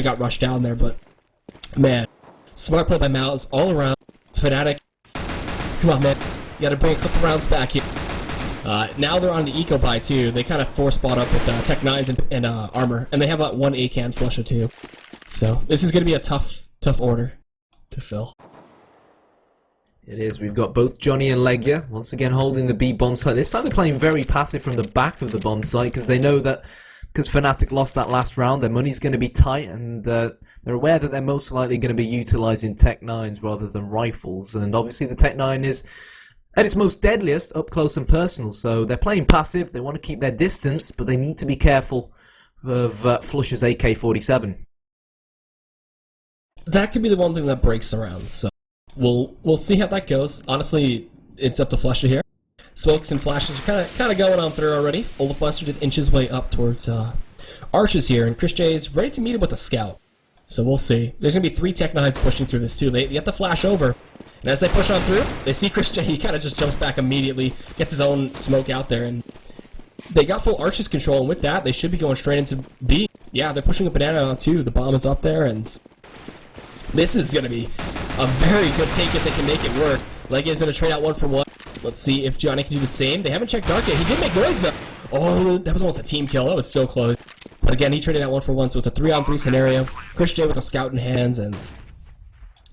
got rushed down there. But man, smart play by Mouz all around. Fnatic, come on man, you got to bring a couple rounds back here. Now they're on the eco buy too. They kind of force bought up with Tech 9s and armor, and they have that 1 A-can Flusha too. So this is going to be a tough order to fill. It is. We've got both Johnny and Legia once again holding the B bomb site. This time they're playing very passive from the back of the bomb site because they know that because Fnatic lost that last round, their money's going to be tight, and they're aware that they're most likely going to be utilizing Tech 9s rather than rifles. And obviously the Tech 9 is at its most deadliest up close and personal, so they're playing passive. They want to keep their distance, but they need to be careful of Flusha's AK-47. That could be the one thing that breaks around, so we'll see how that goes. Honestly, it's up to Flusha here. Smokes and flashes are kind of going on through already. Olafmeister did inch his way up towards Arches here, and Chris J is ready to meet him with a scout. So we'll see. There's going to be 3 Tech 9s pushing through this too. They get the flash over, and as they push on through, they see Chris J. He kind of just jumps back immediately, gets his own smoke out there, and they got full Arches control, and with that, they should be going straight into B. Yeah, they're pushing a banana out too. The bomb is up there, and this is going to be a very good take if they can make it work. Legia's going to trade out 1 for 1. Let's see if Johnny can do the same. They haven't checked Dark yet. He did make noise though. Oh, that was almost a team kill. That was so close. But again, he traded out 1 for 1, so it's a 3-on-3 scenario. Chris J with a scout in hands, and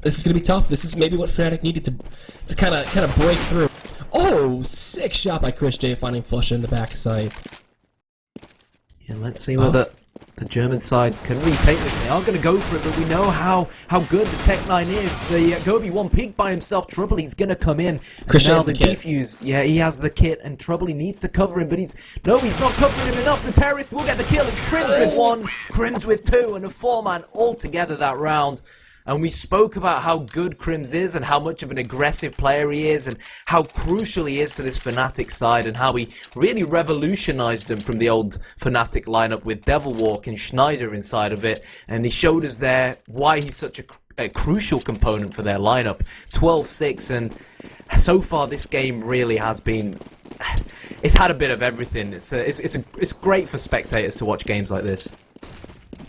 this is going to be tough. This is maybe what Fnatic needed to kind of break through. Oh, sick shot by Chris J finding Flusha in the backside. Yeah, let's see whether the German side can retake this. They are going to go for it, but we know how good the Tech 9 is. The Gobi 1 peek by himself. Trouble, he's going to come in. Chris now has the kit. defuse. Yeah, he has the kit, and Trouble, he needs to cover him, but he's not covering him enough. The terrorist will get the kill. It's Crims with 1, Crims with 2, and a 4-man all together that round. And we spoke about how good Crims is and how much of an aggressive player he is and how crucial he is to this Fnatic side and how he really revolutionized them from the old Fnatic lineup with Devilwalk and Schneider inside of it. And he showed us there why he's such a crucial component for their lineup. 12-6, and so far this game really has been... It's had a bit of everything. It's great for spectators to watch games like this.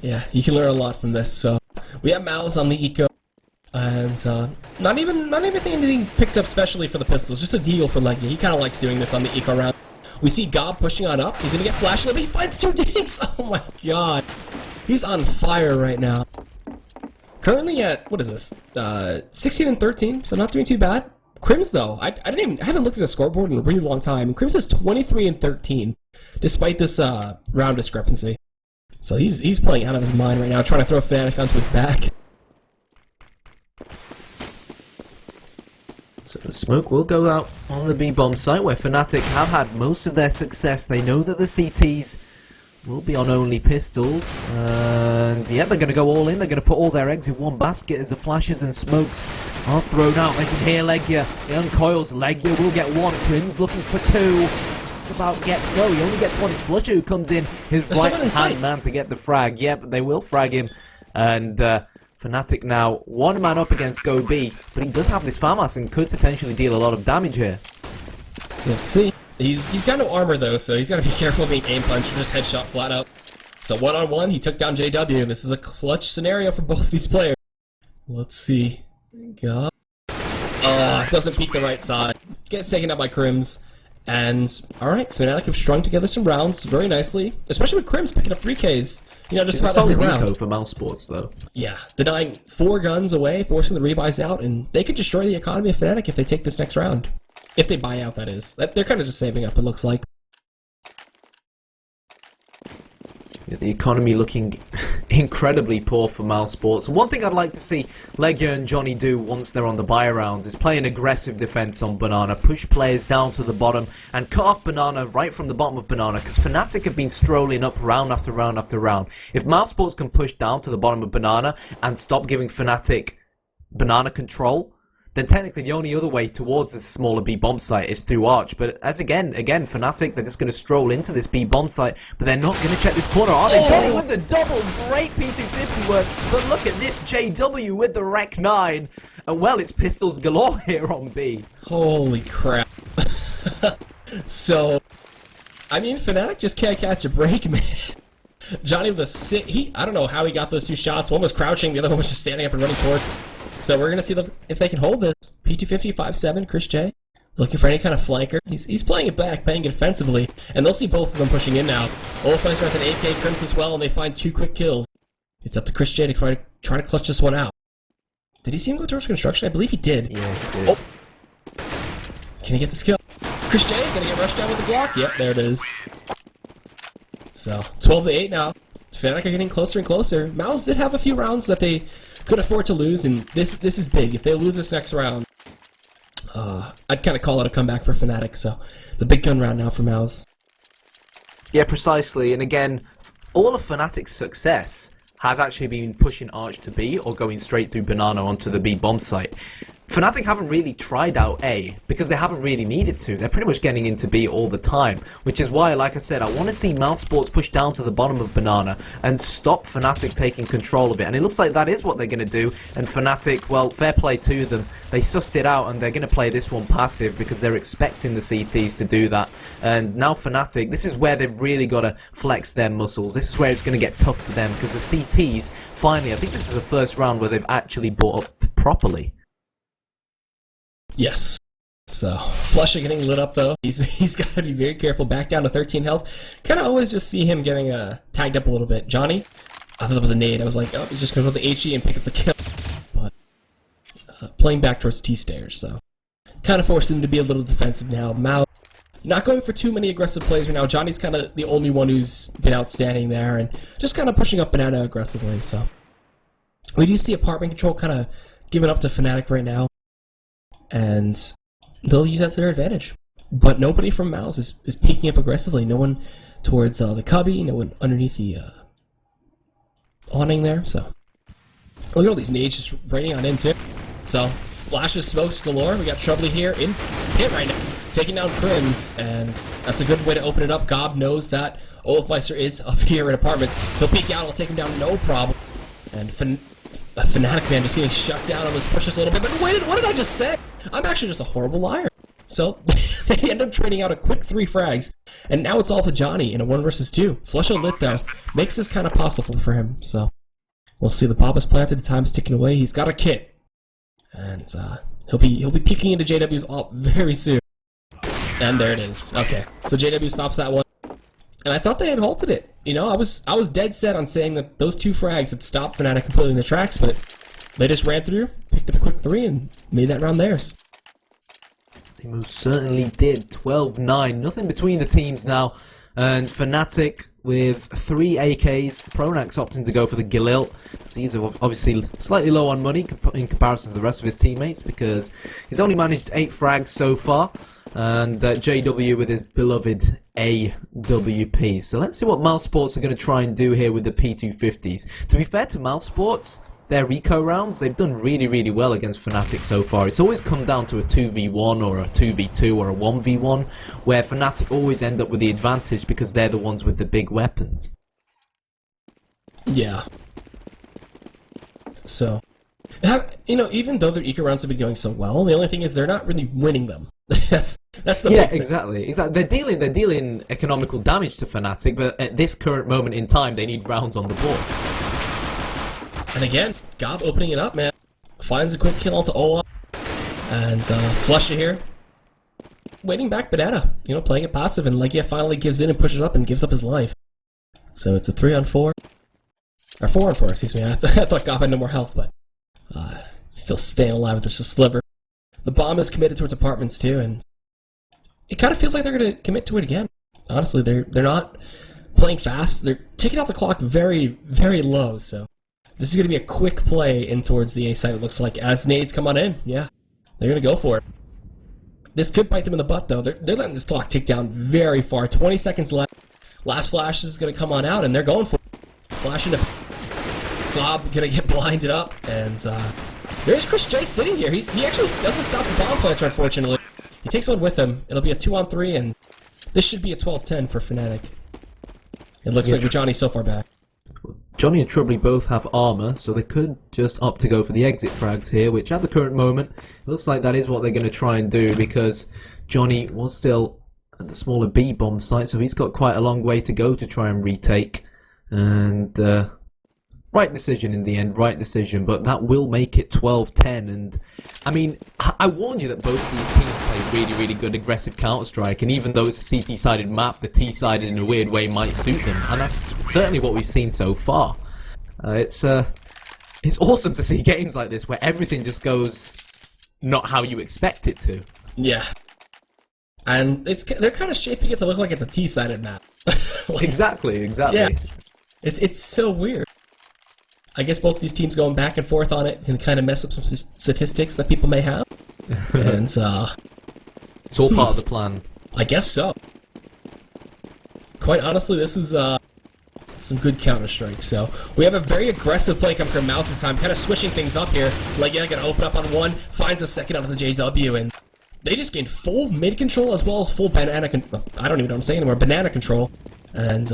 Yeah, you can learn a lot from this, so... We have Mouz on the eco, and not even anything picked up specially for the pistols, just a deal for Legia. He kind of likes doing this on the eco round. We see Gob pushing on up. He's going to get flashed, but he finds 2 dinks! Oh my god. He's on fire right now. Currently at, what is this, 16 and 13, so not doing too bad. Crims, though, I haven't looked at the scoreboard in a really long time. Crims is 23 and 13, despite this round discrepancy. So he's playing out of his mind right now, trying to throw Fnatic onto his back. So the smoke will go out on the B-bomb site where Fnatic have had most of their success. They know that the CTs will be on only pistols. And yeah, they're going to go all in. They're going to put all their eggs in one basket as the flashes and smokes are thrown out. They can hear Legia. It uncoils. Legia will get 1. Crims looking for 2. just about gets though. He only gets one. It's Flusher who comes in, his There's someone in right-hand sight. man to get the frag. Yeah, but they will frag him. And Fnatic now one man up against Go B, but he does have this FAMAS and could potentially deal a lot of damage here. Let's see. He's got no armor though, so he's got to be careful being aim punched or just headshot flat out. So 1-on-1, he took down JW, and this is a clutch scenario for both these players. Let's see. Go. Doesn't peek the right side. Gets taken out by Crims. And, alright, Fnatic have strung together some rounds very nicely. Especially with Crims picking up 3Ks. You know, just It's a about every solid round. eco for Mousesports though. Yeah, denying 4 guns away, forcing the rebuys out, and they could destroy the economy of Fnatic if they take this next round. If they buy out, that is. They're kind of just saving up, it looks like. Yeah, the economy looking incredibly poor for Mousesports. One thing I'd like to see Legia and Johnny do once they're on the buy rounds is play an aggressive defense on Banana, push players down to the bottom and cut off Banana right from the bottom of Banana, because Fnatic have been strolling up round after round after round. If Mousesports can push down to the bottom of Banana and stop giving Fnatic Banana control, then technically the only other way towards this smaller B bomb site is through Arch. But as again, Fnatic, they're just going to stroll into this B bomb site, but they're not going to check this corner, are they? Oh! Johnny with the double, great P250 work, but look at this JW with the Rec 9, and well, it's pistols galore here on B. Holy crap. So, I mean, Fnatic just can't catch a break, man. Johnny with a sick, I don't know how he got those 2 shots. One was crouching, the other one was just standing up and running toward. So we're going to see if they can hold this. P250, 5-7, Chris J. Looking for any kind of flanker. He's playing it back, playing it defensively. And they'll see both of them pushing in now. Olafmeister has an AK, Crims as well, and they find 2 quick kills. It's up to Chris J to try to clutch this one out. Did he see him go towards construction? I believe he did. Yeah, he did. Oh. Can he get this kill? Chris J gonna get rushed down with the block. Yep, there it is. So, 12-8 now. Fnatic are getting closer and closer. Mouz did have a few rounds that they could afford to lose, and this is big. If they lose this next round, I'd kind of call it a comeback for Fnatic. So, the big gun round now for Mouz. Yeah, precisely. And again, all of Fnatic's success has actually been pushing Arch to B or going straight through Banana onto the B bomb site. Fnatic haven't really tried out A because they haven't really needed to. They're pretty much getting into B all the time, which is why, like I said, I want to see Mousesports push down to the bottom of Banana and stop Fnatic taking control of it. And it looks like that is what they're going to do. And Fnatic, well, fair play to them. They sussed it out and they're going to play this one passive because they're expecting the CTs to do that. And now Fnatic, this is where they've really got to flex their muscles. This is where it's going to get tough for them because the CTs, finally, I think this is the first round where they've actually bought up properly. Yes. So, Flusher getting lit up though. He's got to be very careful. Back down to 13 health. Kind of always just see him getting tagged up a little bit. Johnny, I thought that was a nade. I was like, oh, he's just going to go to the HE and pick up the kill. But playing back towards T-stairs, so kind of forced him to be a little defensive now. Mouz not going for too many aggressive plays right now. Johnny's kind of the only one who's been outstanding there and just kind of pushing up Banana aggressively. So we do see apartment control kind of giving up to Fnatic right now. And they'll use that to their advantage. But nobody from Mouz is peeking up aggressively. No one towards the cubby, no one underneath the awning there. So look at all these nades just raining on in too. So flashes, smokes galore. We got Troubly here in pit right now, taking down Crims, and that's a good way to open it up. Gob knows that Olafmeister is up here in apartments. He'll peek out, he'll take him down, no problem. And Fnatic man just getting shut down on his pushes a little bit. But wait, what did I just say? I'm actually just a horrible liar. So they end up trading out a quick 3 frags, and now it's all to Johnny in a 1 versus 2. Flusher lit though makes this kind of possible for him. So we'll see the Papa's planted. The time is ticking away. He's got a kit, and he'll be peeking into JW's ult very soon. And there it is. Okay, so JW stops that one, and I thought they had halted it. You know, I was dead set on saying that those 2 frags had stopped Fnatic completely in the tracks, but they just ran through, picked up a quick 3, and made that round theirs. They most certainly did. 12-9. Nothing between the teams now. And Fnatic with 3 AKs. Pronax opting to go for the Galil. These are obviously slightly low on money in comparison to the rest of his teammates because he's only managed 8 frags so far. And JW with his beloved AWP. So let's see what Mousesports are going to try and do here with the P250s. To be fair to Mousesports, their eco rounds, they've done really, really well against Fnatic so far. It's always come down to a 2v1 or a 2v2 or a 1v1, where Fnatic always end up with the advantage because they're the ones with the big weapons. Yeah. So, even though their eco rounds have been going so well, the only thing is they're not really winning them. that's the big thing. Exactly. They're dealing economical damage to Fnatic, but at this current moment in time, they need rounds on the board. And again, Gob opening it up, man. Finds a quick kill onto Olaf. And Flusha here. Waiting back Banana. Playing it passive, and Legia finally gives in and pushes up and gives up his life. So it's a 3-on-4. Or 4-on-4, excuse me. I thought Gob had no more health, but still staying alive with just a sliver. The bomb is committed towards apartments too, and it kind of feels like they're going to commit to it again. Honestly, they're not playing fast. They're taking out the clock very, very low, so this is going to be a quick play in towards the A site, it looks like, as nades come on in. Yeah, they're going to go for it. This could bite them in the butt, though. They're letting this clock tick down very far. 20 seconds left. Last flash is going to come on out, and they're going for it. Flash into Gob, going to get blinded up, and there's Chris J sitting here. He actually doesn't stop the bomb planter, unfortunately. He takes one with him. It'll be a 2-on-3, and this should be a 12-10 for Fnatic. It looks like Johnny's so far back. Johnny and Trubly both have armor, so they could just opt to go for the exit frags here, which at the current moment, it looks like that is what they're going to try and do, because Johnny was still at the smaller B bomb site, so he's got quite a long way to go to try and retake. And right decision in the end, right decision, but that will make it 12-10. And I mean, I warned you that both of these teams play really, really good aggressive Counter-Strike, and even though it's a CT-sided map, the T-sided in a weird way might suit them, and that's certainly what we've seen so far. It's awesome to see games like this where everything just goes not how you expect it to. Yeah. And they're kind of shaping it to look like it's a T-sided map. Exactly. Yeah. It's so weird. I guess both these teams going back and forth on it can kind of mess up some statistics that people may have. And, it's all part of the plan. I guess so. Quite honestly, this is, some good Counter-Strike. So, we have a very aggressive play coming from Mouz this time, kind of switching things up here. Legia gonna open up on one, finds a second out of the JW, and they just gained full mid control as well as full banana I don't even know what I'm saying anymore, banana control. And,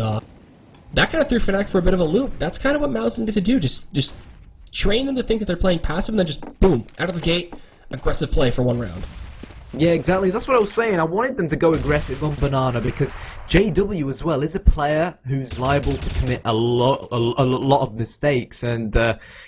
that kind of threw Fnatic for a bit of a loop. That's kind of what Mouz needed to do. Just train them to think that they're playing passive, and then just, boom, out of the gate, aggressive play for one round. Yeah, exactly. That's what I was saying. I wanted them to go aggressive on Banana because JW as well is a player who's liable to commit a lot of mistakes, and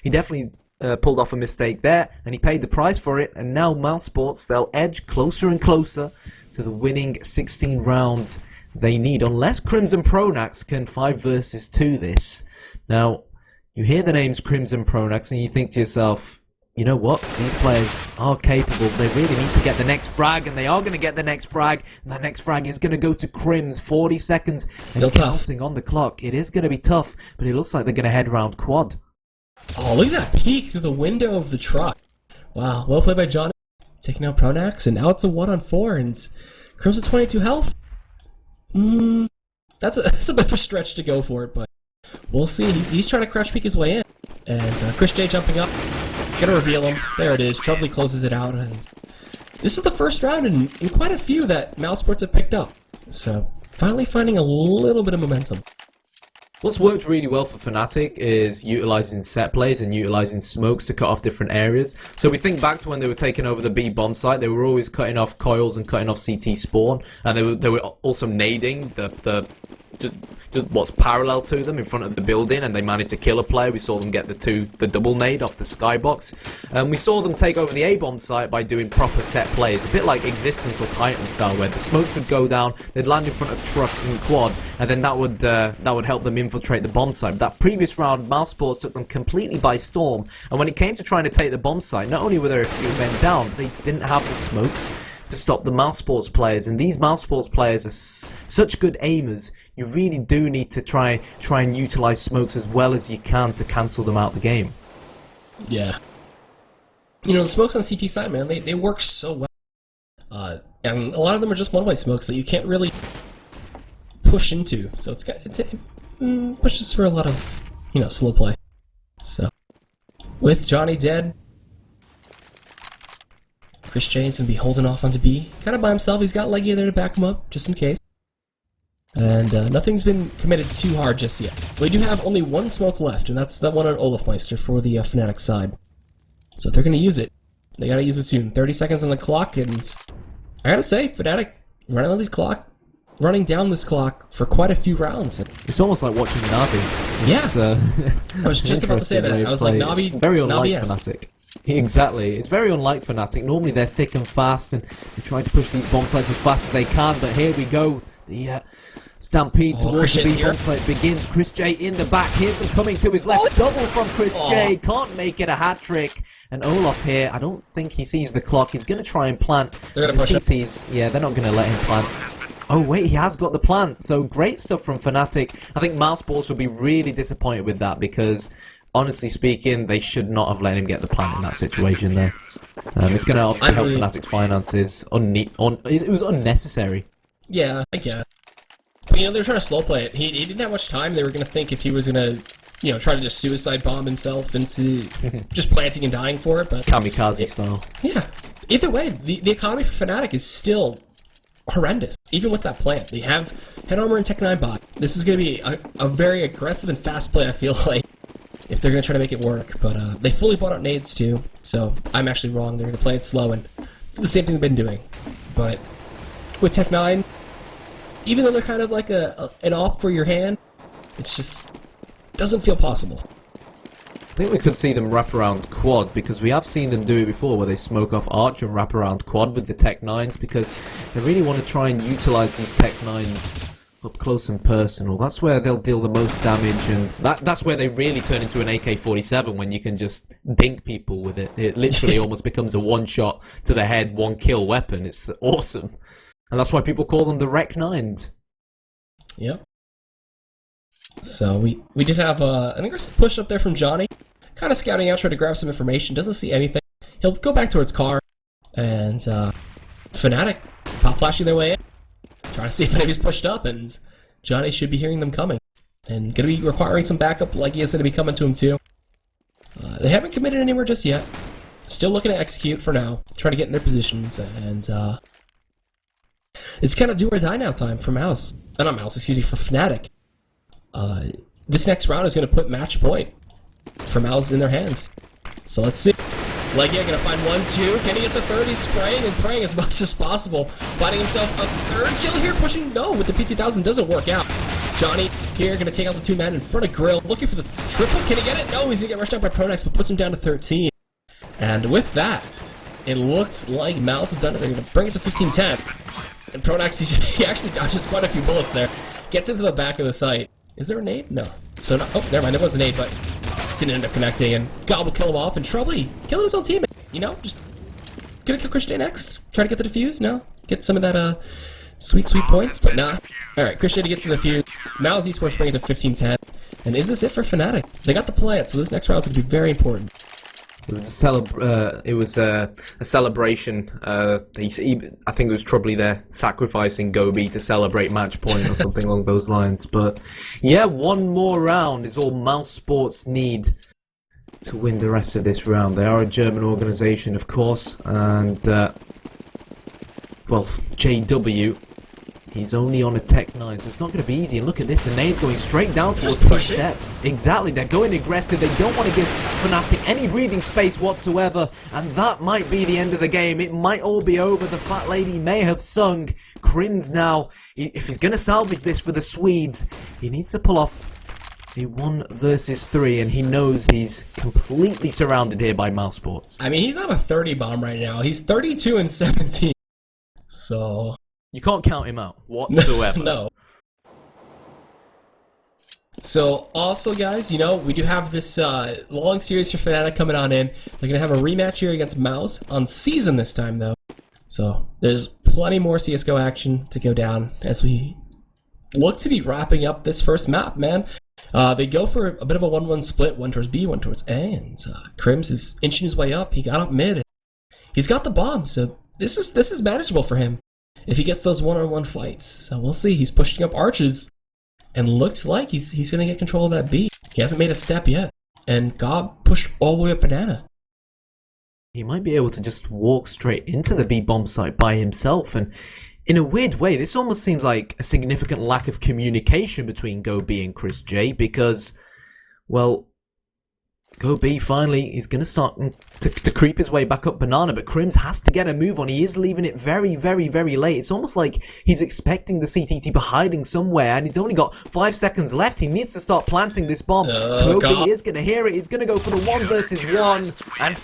he definitely pulled off a mistake there, and he paid the price for it. And now Mousesports, they'll edge closer and closer to the winning 16 rounds they need, unless Crimson Pronax can 5 versus 2 this. Now, you hear the names Crimson Pronax and you think to yourself, you know what, these players are capable, they really need to get the next frag, and they are going to get the next frag, and that next frag is going to go to Crims, 40 seconds, still and tough. Counting on the clock. It is going to be tough, but it looks like they're going to head round quad. Oh, look at that peek through the window of the truck. Wow, well played by Johnny, taking out Pronax, and now it's a 1-on-4, and Crimson 22 health. That's a bit of a stretch to go for it, but we'll see. He's trying to crush peek his way in, and Chris J jumping up, gonna reveal him. There it is. Trubly closes it out, and this is the first round in quite a few that Mousesports have picked up. So finally finding a little bit of momentum. What's worked really well for Fnatic is utilising set plays and utilising smokes to cut off different areas. So we think back to when they were taking over the B bomb site, they were always cutting off coils and cutting off CT spawn, and they were also nading the what's parallel to them in front of the building, and they managed to kill a player. We saw them get the double nade off the skybox. We saw them take over the A bomb site by doing proper set plays, a bit like Existence or Titan style, where the smokes would go down, they'd land in front of truck in quad, and then that would help them infiltrate the bomb site. But that previous round, Mousesports took them completely by storm, and when it came to trying to take the bomb site, not only were there a few men down, but they didn't have the smokes to stop the Mousesports players, and these Mousesports players are such good aimers. You really do need to try and utilise smokes as well as you can to cancel them out the game. Yeah. You know, the smokes on CT side, man, they work so well. And a lot of them are just one-way smokes that you can't really push into. So it pushes for a lot of, slow play. So With Johnny dead, Chris J is going to be holding off onto B. Kind of by himself. He's got Leggy there to back him up, just in case. And nothing's been committed too hard just yet. We do have only one smoke left, and that's that one on Olafmeister for the Fnatic side. So if they're going to use it, they got to use it soon. 30 seconds on the clock, and I gotta say, Fnatic running down this clock for quite a few rounds. It's almost like watching Navi. Yeah. I was just about to say that. I was like, Navi, very unlike Navi Fnatic. Exactly. It's very unlike Fnatic. Normally they're thick and fast, and they try to push these bomb sites as fast as they can, but here we go. The stampede towards the B bomb site begins. Chris J in the back. Here's him coming to his left. Double from Chris J. Can't make it a hat trick. And Olaf here, I don't think he sees the clock. He's going to try and plant. They're going to push CTs. Yeah, they're not going to let him plant. Oh wait, he has got the plant. So great stuff from Fnatic. I think Mousesports will be really disappointed with that because, honestly speaking, they should not have let him get the plant in that situation there. It's going to obviously help Fnatic's finances. It was unnecessary. Yeah, I guess. But, you know, they were trying to slow play it. He didn't have much time. They were going to think if he was going to, you know, try to just suicide bomb himself into just planting and dying for it. But Kamikaze style. Yeah. Either way, the economy for Fnatic is still horrendous, even with that plan. They have head armor and Tech 9 bot. This is going to be a very aggressive and fast play, I feel like, if they're going to try to make it work. But they fully bought out nades, too, so I'm actually wrong. They're going to play it slow and do the same thing they've been doing. But with Tech 9, even though they're kind of like an op for your hand, it's just doesn't feel possible. I think we could see them wrap around quad, because we have seen them do it before where they smoke off arch and wrap around quad with the Tech 9s, because they really want to try and utilize these Tech 9s up close and personal. That's where they'll deal the most damage, and that's where they really turn into an AK-47, when you can just dink people with it. It literally almost becomes a one-shot to the head, one-kill weapon. It's awesome. And that's why people call them the Rec 9s. Yep. So we did have an aggressive push up there from Johnny. Kind of scouting out, trying to grab some information. Doesn't see anything. He'll go back towards car. And Fnatic pop flashing their way in. Trying to see if anybody's pushed up. And Johnny should be hearing them coming. And going to be requiring some backup. Like he is going to be coming to him too. They haven't committed anywhere just yet. Still looking to execute for now. Trying to get in their positions. And it's kind of do or die now time for Mouz. Not Mouz, excuse me, for Fnatic. This next round is going to put match point for Mouz in their hands. So let's see. Leggy going to find 1-2. Can he get the third? He's spraying and praying as much as possible. Finding himself a third kill here. Pushing no with the P2000. Doesn't work out. Johnny here going to take out the two men in front of Grill. Looking for the triple. Can he get it? No, he's going to get rushed out by Pronex, but puts him down to 13. And with that, it looks like Mouz have done it. They're going to bring it to 15-10. And Pronex, he actually dodges quite a few bullets there. Gets into the back of the site. Is there a nade? No. So, no, oh, never mind. There was a nade, but didn't end up connecting. And Gobble kill him off. And Troubley killing his own teammate. You know, just gonna kill Christian next. Try to get the defuse. No. Get some of that sweet points, but nah. Alright, Christian gets to the defuse. Now Mousesports bring it to 15-10. And is this it for Fnatic? They got the plant, so this next round is gonna be very important. It was a celebration. I think it was Troubley there sacrificing Gobi to celebrate match point or something along those lines. But yeah, one more round is all Mousesports need to win the rest of this round. They are a German organisation, of course, and well, JW. He's only on a Tech 9, so it's not going to be easy. And look at this, the nade's going straight down towards two steps. Exactly, they're going aggressive. They don't want to give Fnatic any breathing space whatsoever. And that might be the end of the game. It might all be over. The fat lady may have sung. Crims now, if he's going to salvage this for the Swedes, he needs to pull off a 1 versus 3. And he knows he's completely surrounded here by Mousesports. I mean, he's on a 30 bomb right now. He's 32 and 17. So you can't count him out whatsoever. No. So, also, guys, you know, we do have this long series for Fnatic coming on in. They're going to have a rematch here against Mouz on Season this time, though. So, there's plenty more CSGO action to go down as we look to be wrapping up this first map, man. They go for a bit of a 1-1 split, one towards B, one towards A, and Crims is inching his way up. He got up mid. He's got the bomb, so this is manageable for him if he gets those one-on-one fights. So we'll see. He's pushing up arches, and looks like he's going to get control of that B. He hasn't made a step yet. and got pushed all the way up banana. He might be able to just walk straight into the B-bomb site by himself, and in a weird way, this almost seems like a significant lack of communication between GoB and Chris J, because, well, GoB finally is going to start to creep his way back up banana, but Crims has to get a move on. He is leaving it very, very, very late. It's almost like he's expecting the CT to be hiding somewhere, and he's only got 5 seconds left. He needs to start planting this bomb. GoB is going to hear it. He's going to go for the 1 versus 1, and